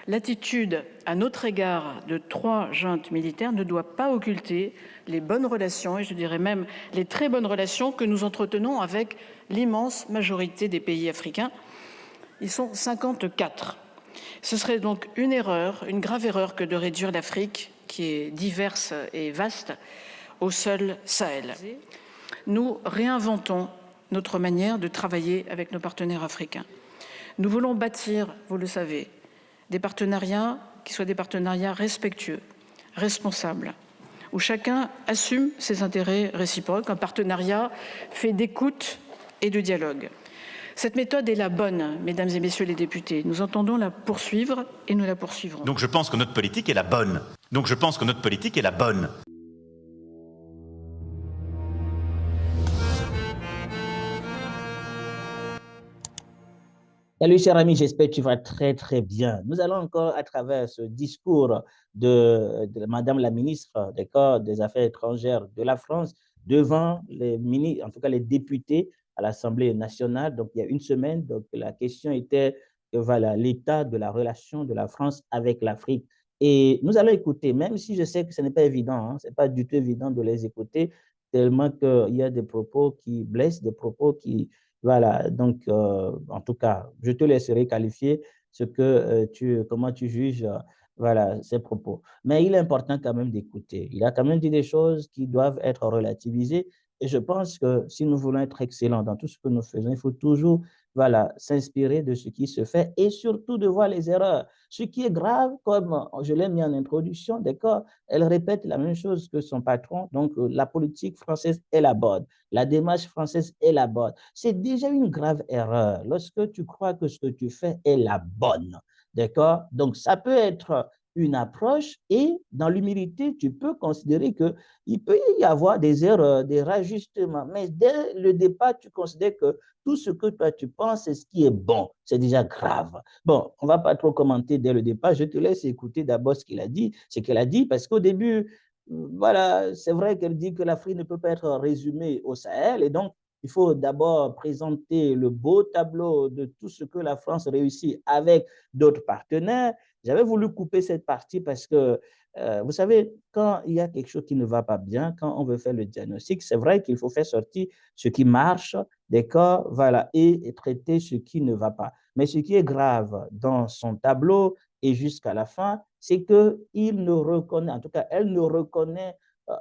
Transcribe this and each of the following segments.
L'attitude à notre égard de 3 juntes militaires ne doit pas occulter les bonnes relations, et je dirais même les très bonnes relations que nous entretenons avec l'immense majorité des pays africains. Ils sont 54. Ce serait donc une erreur, une grave erreur que de réduire l'Afrique, qui est diverse et vaste, au seul Sahel. Nous réinventons notre manière de travailler avec nos partenaires africains. Nous voulons bâtir, vous le savez, des partenariats qui soient des partenariats respectueux, responsables, où chacun assume ses intérêts réciproques, un partenariat fait d'écoute et de dialogue. Cette méthode est la bonne, mesdames et messieurs les députés. Nous entendons la poursuivre et nous la poursuivrons. Donc je pense que notre politique est la bonne. Salut, cher ami, j'espère que tu vas très, très bien. Nous allons encore, à travers ce discours de Madame la ministre des Affaires étrangères de la France, devant en tout cas les députés à l'Assemblée nationale. Donc, il y a une semaine, donc, la question était voilà, l'état de la relation de la France avec l'Afrique. Et nous allons écouter, même si je sais que ce n'est pas évident, hein, ce n'est pas du tout évident de les écouter, tellement qu'il y a des propos qui blessent, des propos qui voilà, donc en tout cas, je te laisserai qualifier comment tu juges voilà, ces propos. Mais il est important quand même d'écouter. Il a quand même dit des choses qui doivent être relativisées. Et je pense que si nous voulons être excellents dans tout ce que nous faisons, il faut toujours voilà, s'inspirer de ce qui se fait et surtout de voir les erreurs. Ce qui est grave, comme je l'ai mis en introduction, d'accord, elle répète la même chose que son patron. Donc, la politique française est la bonne. La démarche française est la bonne. C'est déjà une grave erreur lorsque tu crois que ce que tu fais est la bonne. D'accord? Donc, ça peut être une approche et dans l'humilité, tu peux considérer qu'il peut y avoir des erreurs, des rajustements. Mais dès le départ, tu considères que tout ce que toi tu penses, c'est ce qui est bon. C'est déjà grave. Bon, on ne va pas trop commenter dès le départ. Je te laisse écouter d'abord ce qu'il a dit. Ce qu'elle a dit, parce qu'au début, voilà, c'est vrai qu'elle dit que l'Afrique ne peut pas être résumée au Sahel et donc il faut d'abord présenter le beau tableau de tout ce que la France réussit avec d'autres partenaires. J'avais voulu couper cette partie parce que, vous savez, quand il y a quelque chose qui ne va pas bien, quand on veut faire le diagnostic, c'est vrai qu'il faut faire sortir ce qui marche, d'accord, voilà, et traiter ce qui ne va pas. Mais ce qui est grave dans son tableau, et jusqu'à la fin, c'est qu'il ne reconnaît, en tout cas, elle ne reconnaît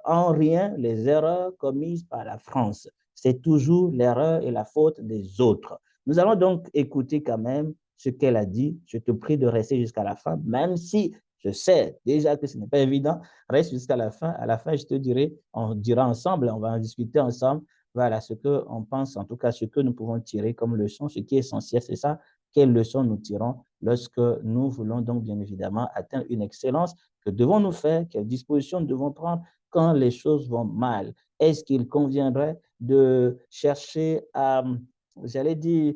en rien les erreurs commises par la France. C'est toujours l'erreur et la faute des autres. Nous allons donc écouter quand même ce qu'elle a dit. Je te prie de rester jusqu'à la fin, même si je sais déjà que ce n'est pas évident. Reste jusqu'à la fin. À la fin, je te dirai, on dira ensemble, on va en discuter ensemble. Voilà ce qu'on pense, en tout cas ce que nous pouvons tirer comme leçon. Ce qui est essentiel, c'est ça. Quelles leçons nous tirons lorsque nous voulons donc bien évidemment atteindre une excellence? Que devons-nous faire? Quelles dispositions devons prendre quand les choses vont mal? Est-ce qu'il conviendrait de chercher à, j'allais dire,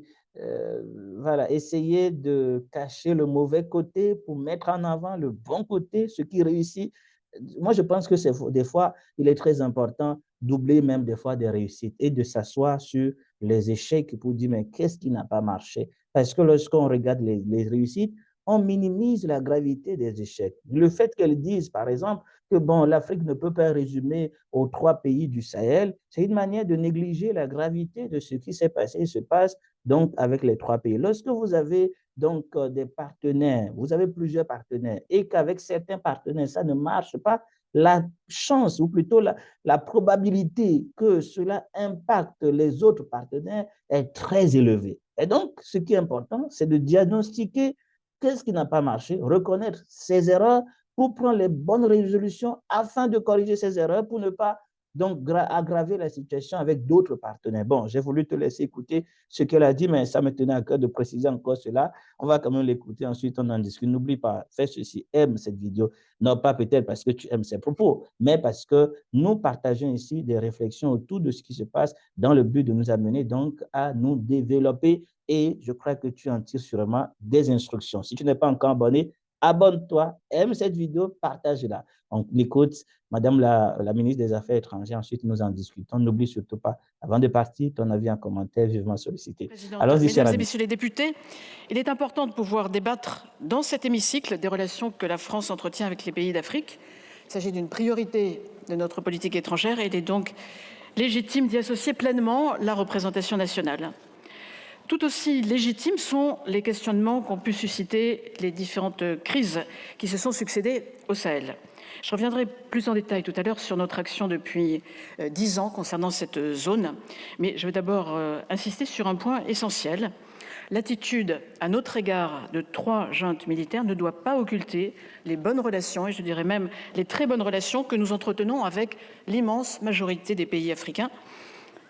voilà, essayer de cacher le mauvais côté pour mettre en avant le bon côté, ce qui réussit? Moi, je pense que des fois, il est très important d'oublier même des fois des réussites et de s'asseoir sur les échecs pour dire, mais qu'est-ce qui n'a pas marché? Parce que lorsqu'on regarde les réussites, on minimise la gravité des échecs. Le fait qu'elles disent, par exemple, que bon, l'Afrique ne peut pas résumer aux 3 pays du Sahel, c'est une manière de négliger la gravité de ce qui s'est passé et se passe donc avec les 3 pays. Lorsque vous avez donc des partenaires, vous avez plusieurs partenaires et qu'avec certains partenaires, ça ne marche pas, la chance ou plutôt la probabilité que cela impacte les autres partenaires est très élevée. Et donc, ce qui est important, c'est de diagnostiquer qu'est-ce qui n'a pas marché, reconnaître ses erreurs pour prendre les bonnes résolutions afin de corriger ces erreurs pour ne pas donc aggraver la situation avec d'autres partenaires. Bon, j'ai voulu te laisser écouter ce qu'elle a dit, mais ça me tenait à cœur de préciser encore cela. On va quand même l'écouter, ensuite on en discute. N'oublie pas, fais ceci, aime cette vidéo, non pas peut-être parce que tu aimes ses propos, mais parce que nous partageons ici des réflexions autour de ce qui se passe dans le but de nous amener donc à nous développer et je crois que tu en tires sûrement des instructions. Si tu n'es pas encore abonné, abonne-toi, aime cette vidéo, partage-la. On écoute Madame la ministre des Affaires étrangères, ensuite nous en discutons. N'oublie surtout pas, avant de partir, ton avis en commentaire vivement sollicité. Présidente, Allons-y, cher Mesdames et ami. Messieurs les députés, il est important de pouvoir débattre dans cet hémicycle des relations que la France entretient avec les pays d'Afrique. Il s'agit d'une priorité de notre politique étrangère et il est donc légitime d'y associer pleinement la représentation nationale. Tout aussi légitimes sont les questionnements qu'ont pu susciter les différentes crises qui se sont succédées au Sahel. Je reviendrai plus en détail tout à l'heure sur notre action depuis 10 ans concernant cette zone, mais je veux d'abord insister sur un point essentiel. L'attitude à notre égard de 3 juntes militaires ne doit pas occulter les bonnes relations, et je dirais même les très bonnes relations que nous entretenons avec l'immense majorité des pays africains.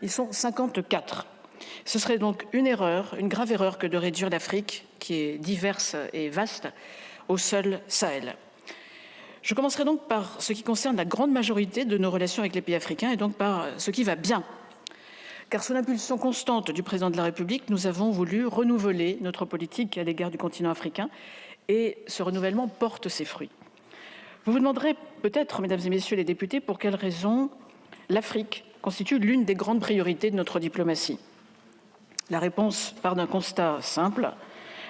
Ils sont 54. Ce serait donc une erreur, une grave erreur que de réduire l'Afrique, qui est diverse et vaste, au seul Sahel. Je commencerai donc par ce qui concerne la grande majorité de nos relations avec les pays africains et donc par ce qui va bien. Car sous l'impulsion constante du président de la République, nous avons voulu renouveler notre politique à l'égard du continent africain et ce renouvellement porte ses fruits. Vous vous demanderez peut-être, mesdames et messieurs les députés, pour quelles raisons l'Afrique constitue l'une des grandes priorités de notre diplomatie. La réponse part d'un constat simple.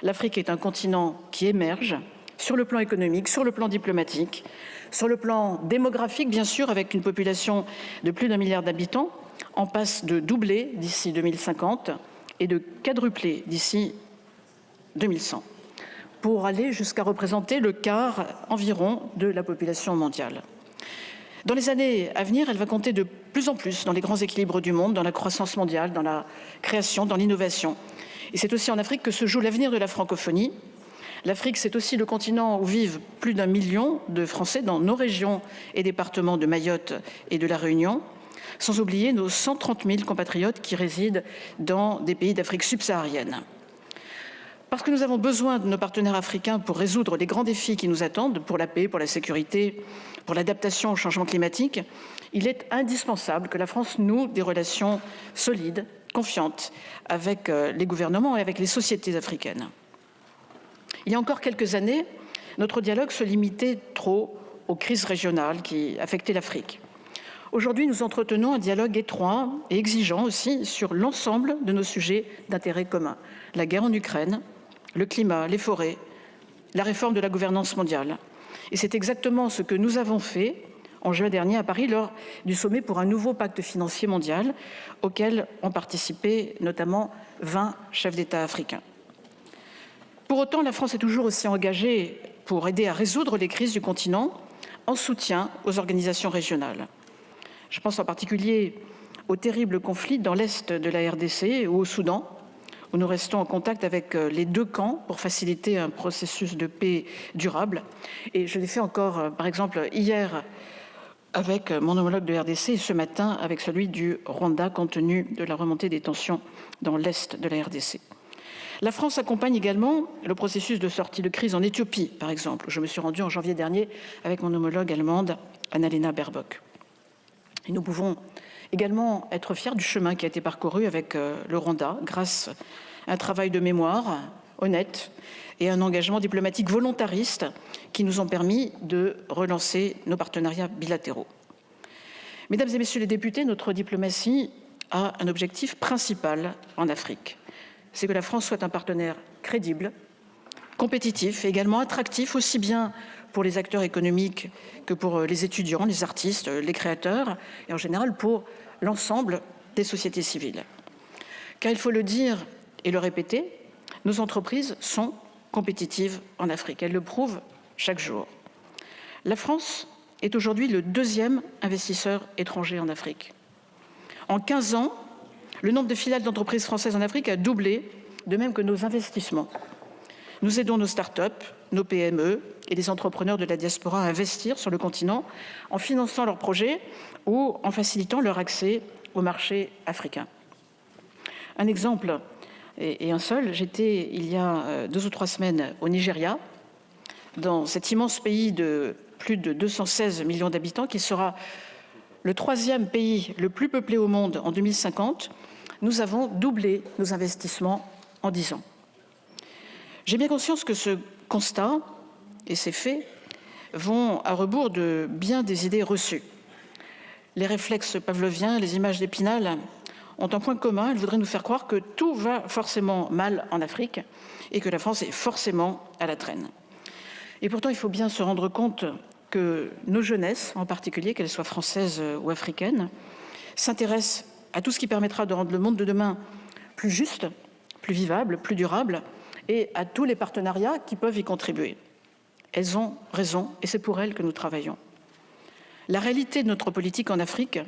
L'Afrique est un continent qui émerge sur le plan économique, sur le plan diplomatique, sur le plan démographique, bien sûr, avec une population de plus d'1 milliard d'habitants, en passe de doubler d'ici 2050 et de quadrupler d'ici 2100, pour aller jusqu'à représenter le quart environ de la population mondiale. Dans les années à venir, elle va compter de plus en plus dans les grands équilibres du monde, dans la croissance mondiale, dans la création, dans l'innovation. Et c'est aussi en Afrique que se joue l'avenir de la francophonie. L'Afrique, c'est aussi le continent où vivent plus d'1 million de Français dans nos régions et départements de Mayotte et de La Réunion, sans oublier nos 130 000 compatriotes qui résident dans des pays d'Afrique subsaharienne. Parce que nous avons besoin de nos partenaires africains pour résoudre les grands défis qui nous attendent, pour la paix, pour la sécurité, pour l'adaptation au changement climatique, il est indispensable que la France noue des relations solides, confiantes, avec les gouvernements et avec les sociétés africaines. Il y a encore quelques années, notre dialogue se limitait trop aux crises régionales qui affectaient l'Afrique. Aujourd'hui, nous entretenons un dialogue étroit et exigeant aussi sur l'ensemble de nos sujets d'intérêt commun. La guerre en Ukraine, le climat, les forêts, la réforme de la gouvernance mondiale. Et c'est exactement ce que nous avons fait en juin dernier à Paris lors du sommet pour un nouveau pacte financier mondial auquel ont participé notamment 20 chefs d'État africains. Pour autant, la France est toujours aussi engagée pour aider à résoudre les crises du continent en soutien aux organisations régionales. Je pense en particulier aux terribles conflits dans l'est de la RDC ou au Soudan, où nous restons en contact avec les 2 camps pour faciliter un processus de paix durable. Et je l'ai fait encore, par exemple, hier avec mon homologue de RDC et ce matin avec celui du Rwanda, compte tenu de la remontée des tensions dans l'est de la RDC. La France accompagne également le processus de sortie de crise en Éthiopie, par exemple, où je me suis rendue en janvier dernier avec mon homologue allemande, Annalena Baerbock. Et nous pouvons également être fiers du chemin qui a été parcouru avec le Rwanda, grâce à un travail de mémoire honnête et un engagement diplomatique volontariste qui nous ont permis de relancer nos partenariats bilatéraux. Mesdames et messieurs les députés, notre diplomatie a un objectif principal en Afrique. C'est que la France soit un partenaire crédible, compétitif et également attractif, aussi bien pour les acteurs économiques que pour les étudiants, les artistes, les créateurs et en général pour l'ensemble des sociétés civiles. Car il faut le dire et le répéter, nos entreprises sont compétitives en Afrique. Elles le prouvent chaque jour. La France est aujourd'hui le 2e investisseur étranger en Afrique. En 15 ans, le nombre de filiales d'entreprises françaises en Afrique a doublé, de même que nos investissements. Nous aidons nos start-up, nos PME et les entrepreneurs de la diaspora à investir sur le continent en finançant leurs projets ou en facilitant leur accès au marché africain. Un exemple, et un seul, j'étais il y a 2 ou 3 semaines au Nigeria, dans cet immense pays de plus de 216 millions d'habitants, qui sera le 3e pays le plus peuplé au monde en 2050, nous avons doublé nos investissements en 10 ans. J'ai bien conscience que ce constat et ces faits vont à rebours de bien des idées reçues. Les réflexes pavloviens, les images d'Épinal ont un point commun. Elles voudraient nous faire croire que tout va forcément mal en Afrique et que la France est forcément à la traîne. Et pourtant, il faut bien se rendre compte que nos jeunesses, en particulier, qu'elles soient françaises ou africaines, s'intéressent à tout ce qui permettra de rendre le monde de demain plus juste, plus vivable, plus durable, et à tous les partenariats qui peuvent y contribuer. Elles ont raison, et c'est pour elles que nous travaillons. La réalité de notre politique en Afrique,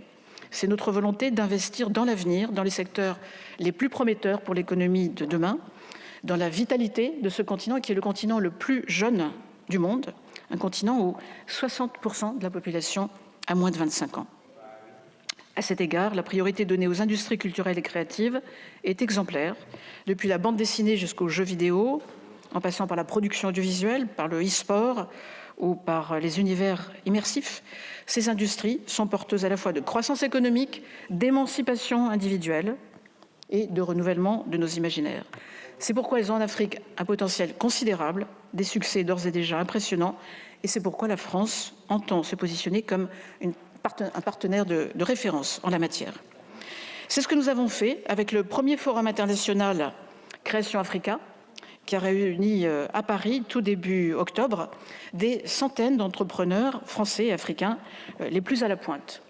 c'est notre volonté d'investir dans l'avenir, dans les secteurs les plus prometteurs pour l'économie de demain, dans la vitalité de ce continent qui est le continent le plus jeune du monde, un continent où 60% de la population a moins de 25 ans. À cet égard, la priorité donnée aux industries culturelles et créatives est exemplaire, depuis la bande dessinée jusqu'aux jeux vidéo, en passant par la production audiovisuelle, par le e-sport ou par les univers immersifs. Ces industries sont porteuses à la fois de croissance économique, d'émancipation individuelle et de renouvellement de nos imaginaires. C'est pourquoi elles ont en Afrique un potentiel considérable, des succès d'ores et déjà impressionnants, et c'est pourquoi la France entend se positionner comme un partenaire de référence en la matière. C'est ce que nous avons fait avec le premier forum international Création Africa, qui a réuni à Paris, tout début octobre, des centaines d'entrepreneurs français et africains les plus à la pointe.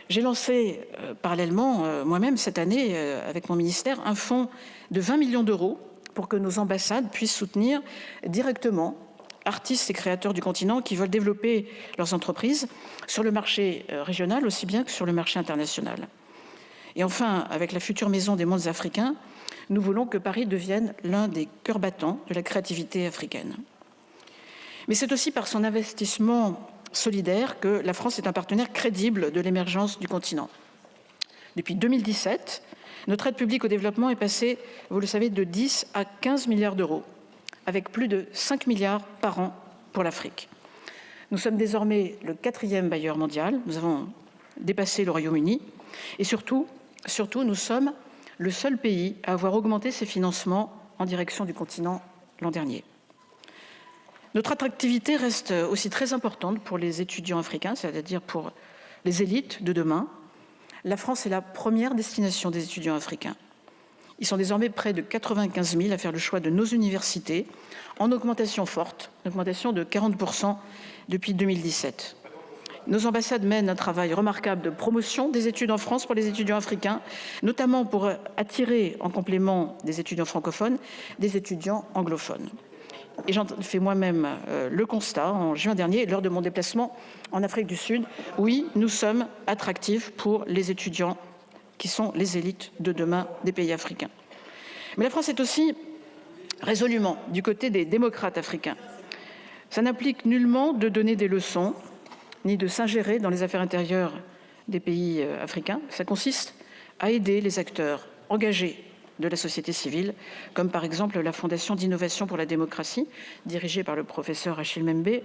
J'ai lancé parallèlement, moi-même cette année, avec mon ministère, un fonds de 20 millions d'euros pour que nos ambassades puissent soutenir directement artistes et créateurs du continent qui veulent développer leurs entreprises sur le marché régional aussi bien que sur le marché international. Et enfin, avec la future Maison des mondes africains, nous voulons que Paris devienne l'un des cœurs battants de la créativité africaine. Mais c'est aussi par son investissement solidaire que la France est un partenaire crédible de l'émergence du continent. Depuis 2017, notre aide publique au développement est passée, vous le savez, de 10 à 15 milliards d'euros, avec plus de 5 milliards par an pour l'Afrique. Nous sommes désormais le 4e bailleur mondial, nous avons dépassé le Royaume-Uni, et surtout, nous sommes le seul pays à avoir augmenté ses financements en direction du continent l'an dernier. Notre attractivité reste aussi très importante pour les étudiants africains, c'est-à-dire pour les élites de demain. La France est la première destination des étudiants africains. Ils sont désormais près de 95 000 à faire le choix de nos universités, en augmentation forte, une augmentation de 40% depuis 2017. Nos ambassades mènent un travail remarquable de promotion des études en France pour les étudiants africains, notamment pour attirer, en complément des étudiants francophones, des étudiants anglophones. Et j'en fais moi-même le constat en juin dernier, lors de mon déplacement en Afrique du Sud. Oui, nous sommes attractifs pour les étudiants qui sont les élites de demain des pays africains. Mais la France est aussi résolument du côté des démocrates africains. Ça n'implique nullement de donner des leçons, ni de s'ingérer dans les affaires intérieures des pays africains. Ça consiste à aider les acteurs engagés de la société civile, comme par exemple la Fondation d'innovation pour la démocratie, dirigée par le professeur Achille Mbembe,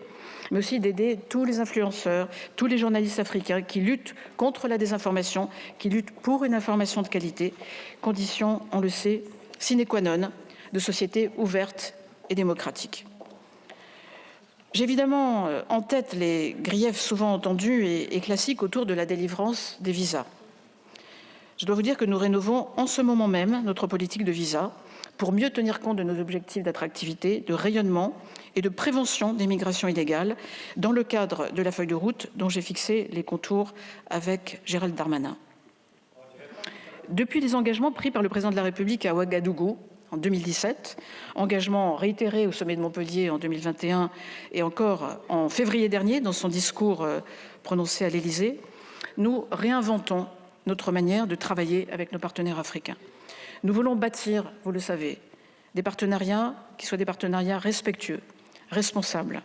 mais aussi d'aider tous les influenceurs, tous les journalistes africains qui luttent contre la désinformation, qui luttent pour une information de qualité, condition, on le sait, sine qua non de sociétés ouvertes et démocratiques. J'ai évidemment en tête les griefs souvent entendus et classiques autour de la délivrance des visas. Je dois vous dire que nous rénovons en ce moment même notre politique de visa pour mieux tenir compte de nos objectifs d'attractivité, de rayonnement et de prévention des migrations illégales dans le cadre de la feuille de route dont j'ai fixé les contours avec Gérald Darmanin. Depuis les engagements pris par le président de la République à Ouagadougou en 2017, engagement réitéré au sommet de Montpellier en 2021 et encore en février dernier dans son discours prononcé à l'Élysée, nous réinventons notre manière de travailler avec nos partenaires africains. Nous voulons bâtir, vous le savez, des partenariats qui soient des partenariats respectueux, responsables,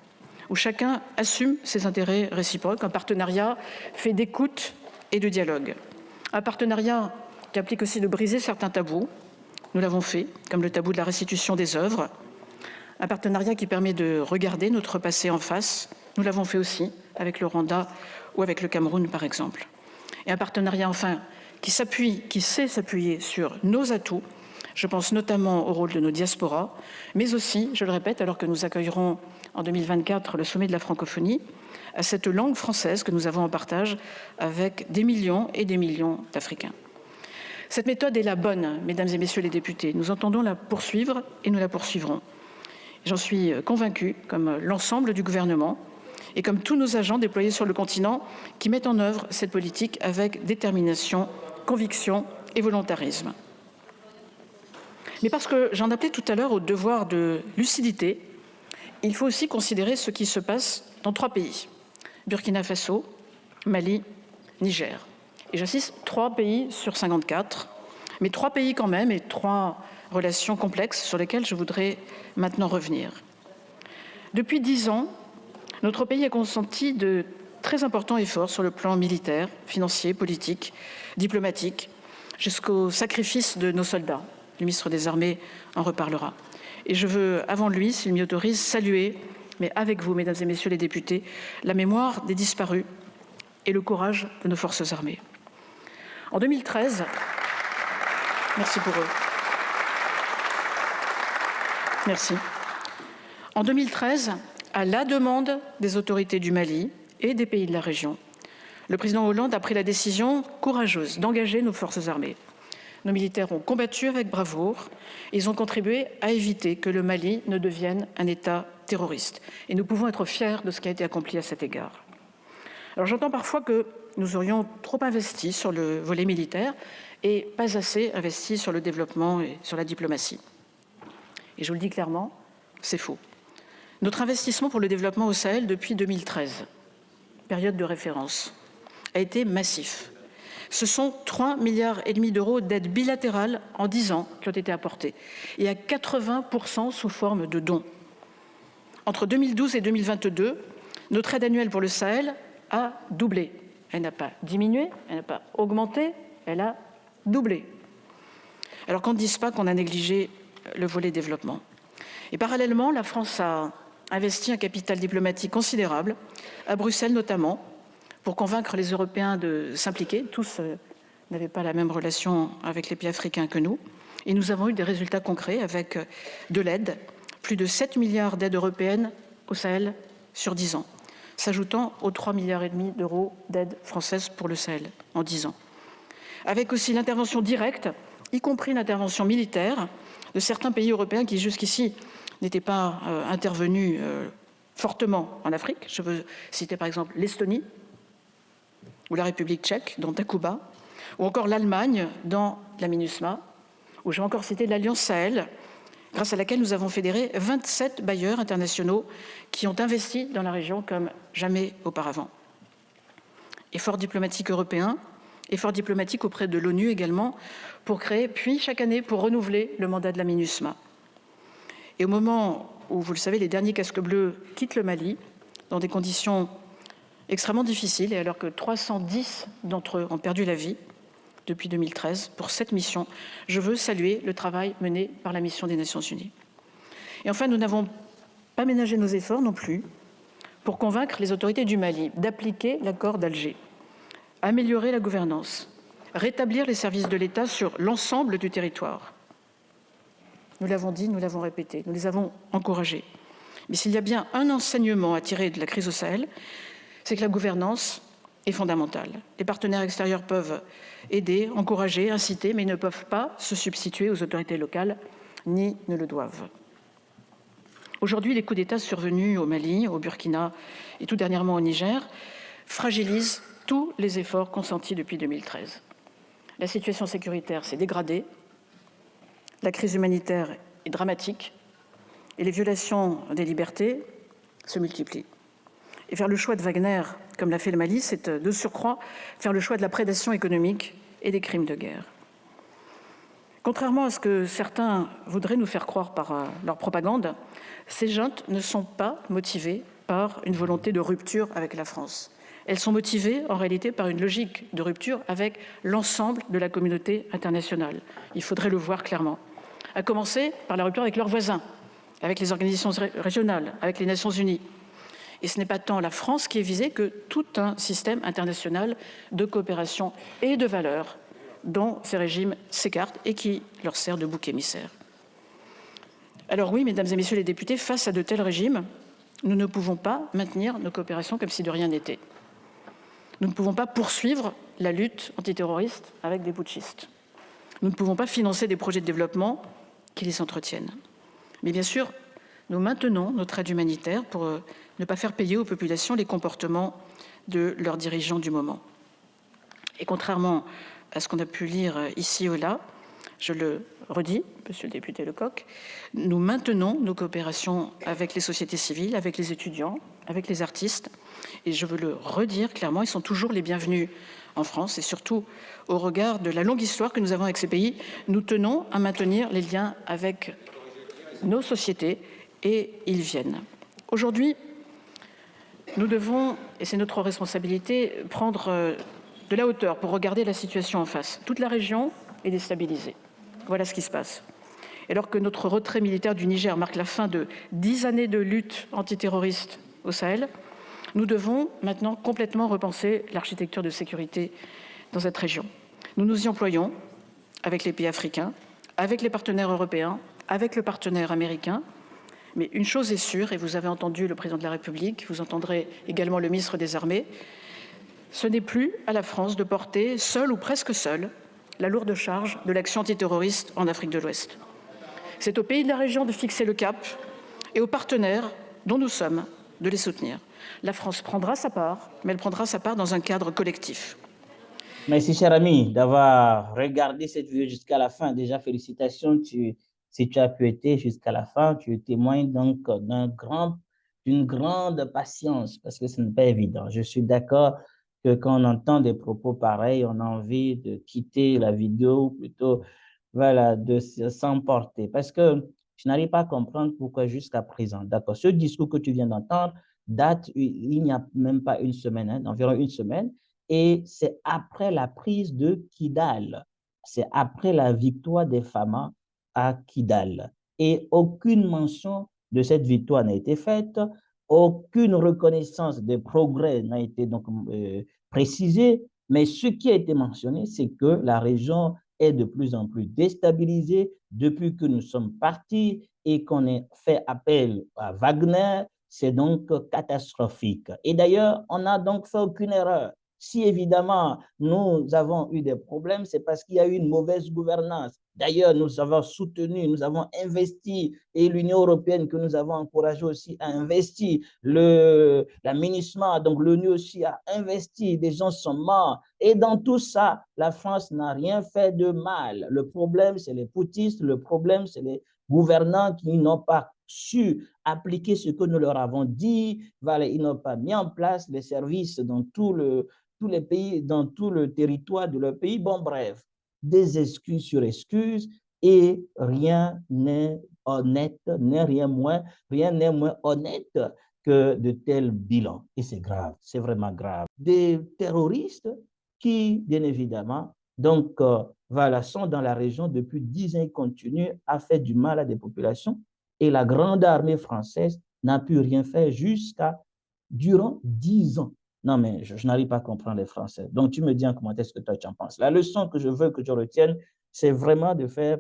où chacun assume ses intérêts réciproques, un partenariat fait d'écoute et de dialogue. Un partenariat qui implique aussi de briser certains tabous. Nous l'avons fait, comme le tabou de la restitution des œuvres. Un partenariat qui permet de regarder notre passé en face. Nous l'avons fait aussi avec le Rwanda ou avec le Cameroun, par exemple. Et un partenariat, enfin, qui sait s'appuyer sur nos atouts, Je pense notamment au rôle de nos diasporas, mais aussi, je le répète, alors que nous accueillerons en 2024 le sommet de la francophonie, à cette langue française que nous avons en partage avec des millions et des millions d'Africains. Cette méthode est la bonne, mesdames et messieurs les députés. Nous entendons la poursuivre et nous la poursuivrons. J'en suis convaincue, comme l'ensemble du gouvernement et comme tous nos agents déployés sur le continent qui mettent en œuvre cette politique avec détermination, conviction et volontarisme. Mais parce que j'en appelais tout à l'heure au devoir de lucidité, il faut aussi considérer ce qui se passe dans 3 pays, Burkina Faso, Mali, Niger. Et j'insiste, 3 pays sur 54, mais 3 pays quand même et 3 relations complexes sur lesquelles je voudrais maintenant revenir. Depuis 10 ans, notre pays a consenti de très importants efforts sur le plan militaire, financier, politique, diplomatique, jusqu'au sacrifice de nos soldats. Le ministre des Armées en reparlera. Et je veux, avant lui, s'il m'y autorise, saluer, mais avec vous, mesdames et messieurs les députés, la mémoire des disparus et le courage de nos forces armées. En 2013, merci pour eux. Merci. En 2013, à la demande des autorités du Mali et des pays de la région, le président Hollande a pris la décision courageuse d'engager nos forces armées. Nos militaires ont combattu avec bravoure. Ils ont contribué à éviter que le Mali ne devienne un État terroriste. Et nous pouvons être fiers de ce qui a été accompli à cet égard. Alors j'entends parfois que nous aurions trop investi sur le volet militaire et pas assez investi sur le développement et sur la diplomatie. Et je vous le dis clairement, c'est faux. Notre investissement pour le développement au Sahel depuis 2013, période de référence, a été massif. Ce sont 3,5 milliards d'euros d'aide bilatérale en 10 ans qui ont été apportés, et à 80% sous forme de dons. Entre 2012 et 2022, notre aide annuelle pour le Sahel a doublé. Elle n'a pas diminué, elle n'a pas augmenté, elle a doublé. Alors qu'on ne dise pas qu'on a négligé le volet développement. Et parallèlement, la France a investi un capital diplomatique considérable, à Bruxelles notamment, pour convaincre les Européens de s'impliquer. Tous n'avaient pas la même relation avec les pays africains que nous. Et nous avons eu des résultats concrets avec de l'aide, plus de 7 milliards d'aides européennes au Sahel sur 10 ans, s'ajoutant aux 3,5 milliards d'euros d'aide française pour le Sahel en 10 ans. Avec aussi l'intervention directe, y compris l'intervention militaire, de certains pays européens qui jusqu'ici n'étaient pas intervenus fortement en Afrique. Je veux citer par exemple l'Estonie, ou la République tchèque, dans Takuba, ou encore l'Allemagne, dans la MINUSMA, ou j'ai encore cité l'Alliance Sahel, grâce à laquelle nous avons fédéré 27 bailleurs internationaux qui ont investi dans la région comme jamais auparavant. Efforts diplomatiques européens, efforts diplomatiques auprès de l'ONU également, pour créer, puis chaque année, pour renouveler le mandat de la MINUSMA. Et au moment où, vous le savez, les derniers casques bleus quittent le Mali, dans des conditions extrêmement difficile, et alors que 310 d'entre eux ont perdu la vie depuis 2013 pour cette mission, je veux saluer le travail mené par la mission des Nations Unies. Et enfin, nous n'avons pas ménagé nos efforts non plus pour convaincre les autorités du Mali d'appliquer l'accord d'Alger, améliorer la gouvernance, rétablir les services de l'État sur l'ensemble du territoire. Nous l'avons dit, nous l'avons répété, nous les avons encouragés. Mais s'il y a bien un enseignement à tirer de la crise au Sahel, c'est que la gouvernance est fondamentale. Les partenaires extérieurs peuvent aider, encourager, inciter, mais ils ne peuvent pas se substituer aux autorités locales, ni ne le doivent. Aujourd'hui, les coups d'État survenus au Mali, au Burkina et tout dernièrement au Niger fragilisent tous les efforts consentis depuis 2013. La situation sécuritaire s'est dégradée, la crise humanitaire est dramatique et les violations des libertés se multiplient. Et faire le choix de Wagner, comme l'a fait le Mali, c'est de surcroît faire le choix de la prédation économique et des crimes de guerre. Contrairement à ce que certains voudraient nous faire croire par leur propagande, ces juntes ne sont pas motivées par une volonté de rupture avec la France. Elles sont motivées en réalité par une logique de rupture avec l'ensemble de la communauté internationale. Il faudrait le voir clairement. À commencer par la rupture avec leurs voisins, avec les organisations régionales, avec les Nations Unies. Et ce n'est pas tant la France qui est visée que tout un système international de coopération et de valeurs dont ces régimes s'écartent et qui leur sert de bouc émissaire. Alors oui, mesdames et messieurs les députés, face à de tels régimes, nous ne pouvons pas maintenir nos coopérations comme si de rien n'était. Nous ne pouvons pas poursuivre la lutte antiterroriste avec des putschistes. Nous ne pouvons pas financer des projets de développement qui les entretiennent. Mais bien sûr, nous maintenons notre aide humanitaire pour ne pas faire payer aux populations les comportements de leurs dirigeants du moment. Et contrairement à ce qu'on a pu lire ici ou là, je le redis, monsieur le député Lecoq, nous maintenons nos coopérations avec les sociétés civiles, avec les étudiants, avec les artistes. Et je veux le redire clairement, ils sont toujours les bienvenus en France et surtout au regard de la longue histoire que nous avons avec ces pays, nous tenons à maintenir les liens avec nos sociétés et ils viennent. Aujourd'hui, nous devons, et c'est notre responsabilité, prendre de la hauteur pour regarder la situation en face. Toute la région est déstabilisée. Voilà ce qui se passe. Et alors que notre retrait militaire du Niger marque la fin de 10 années de lutte antiterroriste au Sahel, nous devons maintenant complètement repenser l'architecture de sécurité dans cette région. Nous nous y employons avec les pays africains, avec les partenaires européens, avec le partenaire américain. Mais une chose est sûre, et vous avez entendu le président de la République, vous entendrez également le ministre des Armées, ce n'est plus à la France de porter, seule ou presque seule, la lourde charge de l'action antiterroriste en Afrique de l'Ouest. C'est aux pays de la région de fixer le cap et aux partenaires dont nous sommes de les soutenir. La France prendra sa part, mais elle prendra sa part dans un cadre collectif. Merci, cher ami, d'avoir regardé cette vidéo jusqu'à la fin. Déjà, félicitations, si tu as pu être jusqu'à la fin, tu témoignes donc d'une grande patience parce que ce n'est pas évident. Je suis d'accord que quand on entend des propos pareils, on a envie de quitter la vidéo, ou plutôt voilà, de s'emporter parce que je n'arrive pas à comprendre pourquoi jusqu'à présent. D'accord, ce discours que tu viens d'entendre date, il n'y a même pas une semaine, hein, d'environ une semaine. Et c'est après la prise de Kidal, c'est après la victoire des Fama à Kidal. Et aucune mention de cette victoire n'a été faite, aucune reconnaissance des progrès n'a été donc précisée, mais ce qui a été mentionné, c'est que la région est de plus en plus déstabilisée depuis que nous sommes partis et qu'on a fait appel à Wagner. C'est donc catastrophique. Et d'ailleurs, on n'a donc fait aucune erreur. Si évidemment nous avons eu des problèmes, c'est parce qu'il y a eu une mauvaise gouvernance. D'ailleurs, nous avons soutenu, nous avons investi et l'Union européenne que nous avons encouragé aussi à investir, la MINUSMA, donc l'ONU aussi a investi, des gens sont morts. Et dans tout ça, la France n'a rien fait de mal. Le problème, c'est les poutistes, le problème, c'est les gouvernants qui n'ont pas su appliquer ce que nous leur avons dit. Voilà, ils n'ont pas mis en place les services dans tous les pays, dans tout le territoire de leur pays. Bon, bref, des excuses sur excuses et rien n'est honnête, rien n'est moins honnête que de tels bilans. Et c'est grave, c'est vraiment grave. Des terroristes qui, bien évidemment, donc, voilà, sont dans la région depuis 10 ans et continuent à faire du mal à des populations. Et la grande armée française n'a pu rien faire durant 10 ans. Non, mais je n'arrive pas à comprendre les Français. Donc, tu me dis en commentaire ce que toi, tu en penses. La leçon que je veux que tu retiennes, c'est vraiment de faire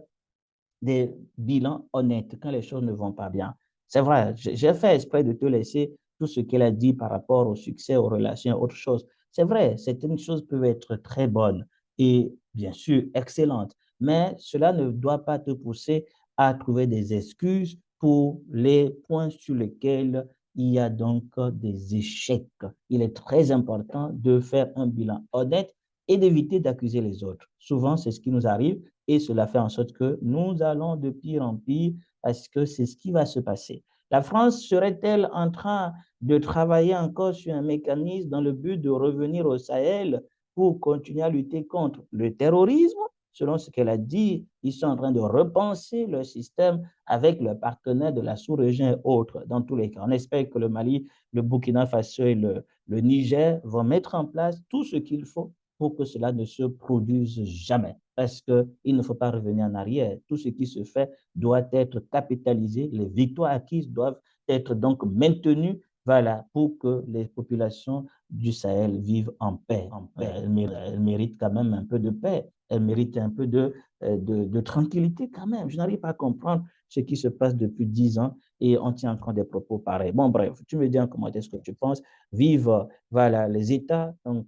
des bilans honnêtes quand les choses ne vont pas bien. C'est vrai, j'ai fait exprès de te laisser tout ce qu'elle a dit par rapport au succès, aux relations, autre chose. C'est vrai, certaines choses peuvent être très bonnes et bien sûr excellentes, mais cela ne doit pas te pousser à trouver des excuses pour les points sur lesquels il y a donc des échecs. Il est très important de faire un bilan honnête et d'éviter d'accuser les autres. Souvent, c'est ce qui nous arrive et cela fait en sorte que nous allons de pire en pire parce que c'est ce qui va se passer. La France serait-elle en train de travailler encore sur un mécanisme dans le but de revenir au Sahel pour continuer à lutter contre le terrorisme? Selon ce qu'elle a dit, ils sont en train de repenser leur système avec leurs partenaires de la sous-région et autres. Dans tous les cas, on espère que le Mali, le Burkina Faso et le Niger vont mettre en place tout ce qu'il faut pour que cela ne se produise jamais. Parce qu'il ne faut pas revenir en arrière. Tout ce qui se fait doit être capitalisé. Les victoires acquises doivent être donc maintenues, voilà, pour que les populations du Sahel vivent en paix. Elles méritent quand même un peu de paix. elle mérite un peu de tranquillité quand même. Je n'arrive pas à comprendre ce qui se passe depuis 10 ans et on tient encore des propos pareils. Bon, bref, tu me dis en commentaire ce que tu penses. Vive, voilà, les États donc,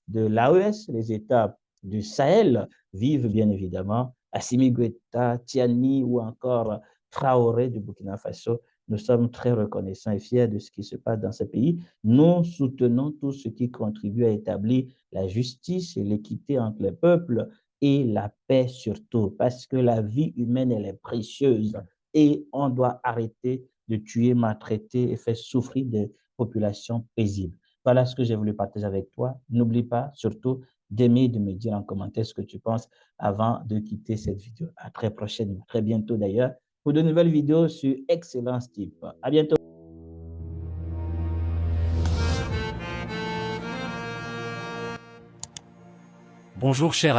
de l'AES, les États du Sahel, vivent bien évidemment Assimi Goïta, Tiani ou encore Traoré du Burkina Faso. Nous sommes très reconnaissants et fiers de ce qui se passe dans ce pays. Nous soutenons tout ce qui contribue à établir la justice et l'équité entre les peuples et la paix surtout, parce que la vie humaine, elle est précieuse et on doit arrêter de tuer, maltraiter et faire souffrir des populations paisibles. Voilà ce que j'ai voulu partager avec toi. N'oublie pas surtout d'aimer et de me dire en commentaire ce que tu penses avant de quitter cette vidéo. À très prochainement, très bientôt d'ailleurs, pour de nouvelles vidéos sur Excellence Type. À bientôt. Bonjour cher